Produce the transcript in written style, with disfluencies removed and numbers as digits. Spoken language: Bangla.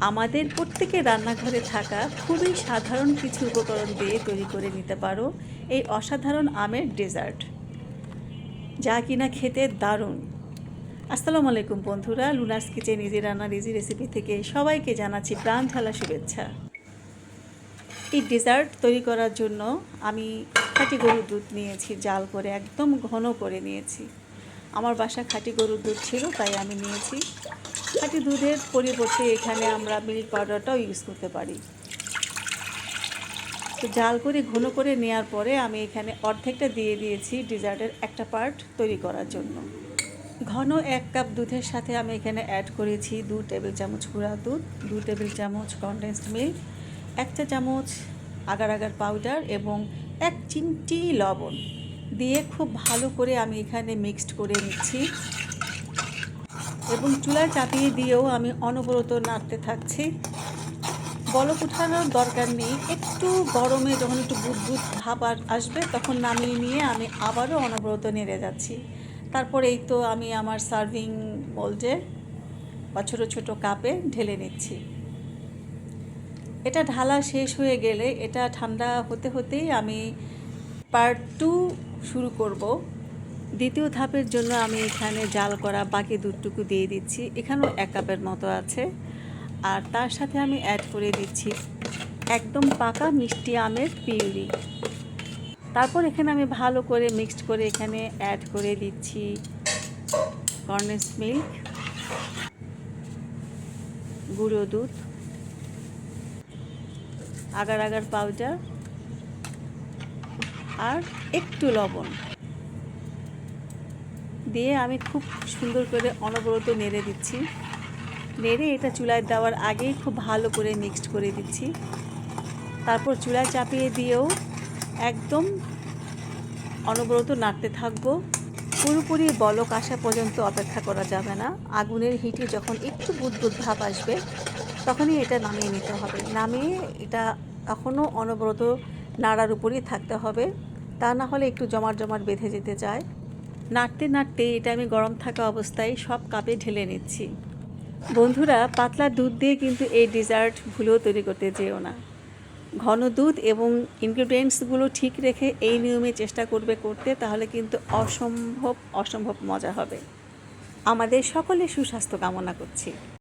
আমাদের প্রত্যেকের রান্নাঘরে থাকা খুবই সাধারণ কিছু উপকরণ দিয়ে তৈরি করে নিতে পারো এই অসাধারণ আমের ডেজার্ট, যা কিনা খেতে দারুণ। আসসালামু আলাইকুম বন্ধুরা, লুনাস কিচেন ইজি রান্নার ইজি রেসিপি থেকে সবাইকে জানাচ্ছি প্রাণ ঢালা শুভেচ্ছা। এই ডেজার্ট তৈরি করার জন্য আমি খাঁটি গরুর দুধ নিয়েছি, জাল করে একদম ঘন করে নিয়েছি। আমার বাসা খাঁটি গরুর দুধ ছিল, তাই আমি নিয়েছি। খাঁটি দুধের পরিবর্তে এখানে আমরা মিল্ক পাউডারটাও ইউজ করতে পারি। তো জাল করে ঘন করে নেওয়ার পরে আমি এখানে অর্ধেকটা দিয়ে দিয়েছি ডেজার্টের একটা পার্ট তৈরি করার জন্য। ঘন 1 কাপ দুধের সাথে আমি এখানে অ্যাড করেছি 2 টেবিল চামচ গুঁড়া দুধ, 2 টেবিল চামচ কনডেন্সড মিল্ক, 1 চা চামচ আগার আগার পাউডার এবং 1 চিমটি লবণ দিয়ে খুব ভালো করে আমি এখানে মিক্সড করে নিচ্ছি এবং চুলায় চাপিয়ে দিয়েও আমি অনবরত নাড়তে থাকছি। বলক উঠানোর দরকার নেই, একটু গরমে যখন একটু বুদবুদ ভাব আসবে তখন নামিয়ে নিয়ে আমি আবারও অনবরত নেড়ে যাচ্ছি। তারপর এই তো আমি আমার সার্ভিং বোলে বা ছোটো ছোটো কাপে ঢেলে নিচ্ছি। এটা ঢালা শেষ হয়ে গেলে এটা ঠান্ডা হতে হতেই আমি পার্ট 2 শুরু করব। দ্বিতীয় ধাপের জন্য আমি এখানে জাল করা বাকি দুধটুকু দিয়ে দিচ্ছি, এখানেও 1 কাপের মতো আছে। আর তার সাথে আমি অ্যাড করে দিচ্ছি একদম পাকা মিষ্টি আমের পিউরি। তারপর এখানে আমি ভালো করে মিক্সড করে এখানে অ্যাড করে দিচ্ছি কনডেন্সড মিল্ক, গুঁড়ো দুধ, আগার আগার পাউডার আর একটু লবণ দিয়ে আমি খুব সুন্দর করে অনবরত নেড়ে দিচ্ছি। নেড়ে এটা চুলায় দেওয়ার আগেই খুব ভালো করে মিক্সড করে দিচ্ছি। তারপর চুলায় চাপিয়ে দিয়েও একদম অনবরত নাড়তে থাকবো। পুরোপুরি বলক আসা পর্যন্ত অপেক্ষা করা যাবে না। আগুনের হিটে যখন একটু বুদবুদ ভাব আসবে তখনই এটা নামিয়ে নিতে হবে। নামিয়ে এটা এখনও অনবরত নাড়ার উপরই থাকতে হবে, তা না হলে একটু জমাট জমাট বেঁধে যেতে চায়। নাড়তে নাড়তে এটা আমি গরম থাকা অবস্থায় সব কাপে ঢেলে নিচ্ছি। বন্ধুরা, পাতলা দুধ দিয়ে কিন্তু এই ডেজার্ট ভুলেও তৈরি করতে যেও না। ঘন দুধ এবং ইনগ্রিডিয়েন্টসগুলো ঠিক রেখে এই নিয়মে চেষ্টা করবে করতে, তাহলে কিন্তু অসম্ভব মজা হবে। আমাদের সকলের সুস্বাস্থ্য কামনা করছি।